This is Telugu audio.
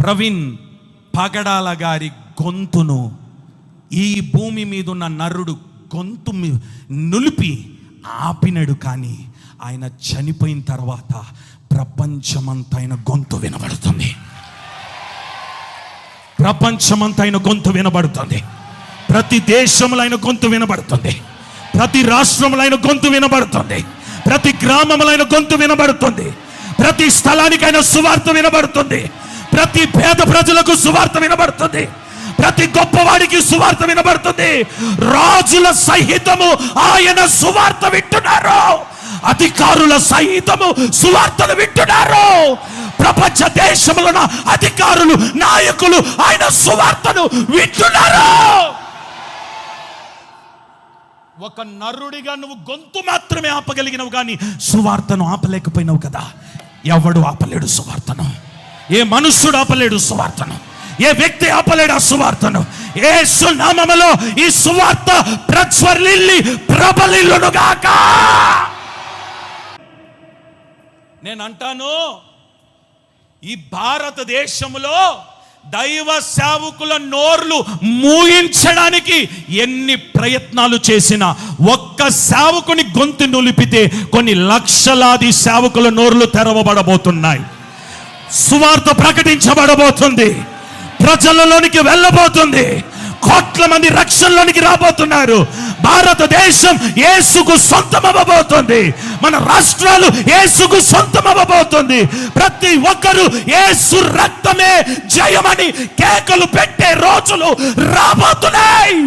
ప్రవీణ్ పగడాల గారి గొంతును ఈ భూమి మీద ఉన్న నరుడు గొంతు నులిపి ఆపినడు, కానీ ఆయన చనిపోయిన తర్వాత ప్రపంచమంతా ఆయన గొంతు వినబడుతుంది. ప్రపంచమంతా ఆయన గొంతు వినబడుతుంది. ప్రతి దేశంలో ఆయన గొంతు వినబడుతుంది. ప్రతి రాష్ట్రంలో ఆయన గొంతు వినబడుతుంది. ప్రతి గ్రామంలో ఆయన గొంతు వినబడుతుంది. ప్రతి స్థలానికి ఆయన సువార్త వినబడుతుంది. ప్రతి పేద ప్రజలకు సువార్త వినబడుతుంది. ప్రతి గొప్పవాడికి సువార్త వినబడుతుంది. రాజుల సహితము ఆయన సువార్త వింటున్నారు. అధికారుల సహితము సువార్తను వింటున్నారు. ప్రపంచ దేశంలో అధికారులు, నాయకులు ఆయన సువార్తను వింటున్నారు. ఒక నరుడిగా నువ్వు గొంతు మాత్రమే ఆపగలిగినవు, కానీ సువార్తను ఆపలేకపోయినావు కదా. ఎవడు ఆపలేడు సువార్తను. ఏ మనుష్యుడు ఆపలేడు సువార్తను. ఏ వ్యక్తి ఆపలేడు ఆ సువార్తను. యేసు నామములో ఈ సువార్త ప్రజ్వరిల్లి ప్రబలిల్లునుగాక. నేను అంటాను, ఈ భారతదేశంలో దైవ సేవకుల నోర్లు మూయించడానికి ఎన్ని ప్రయత్నాలు చేసినా ఒక్క సేవకుని గొంతు నులిపితే కొన్ని లక్షలాది సేవకుల నోర్లు తెరవబడబోతున్నాయి. సువార్త ప్రకటించబడబోతుంది. ప్రజలలోనికి వెళ్ళబోతుంది. కోట్ల మంది రక్షణలోనికి రాబోతున్నారు. భారతదేశం యేసుకు సొంతమవ్వబోతుంది. మన రాష్ట్రాలు యేసుకు సొంతమవ్వబోతుంది. ప్రతి ఒక్కరూ యేసు రక్తమే జయమని కేకలు పెట్టే రోజులు రాబోతున్నాయి.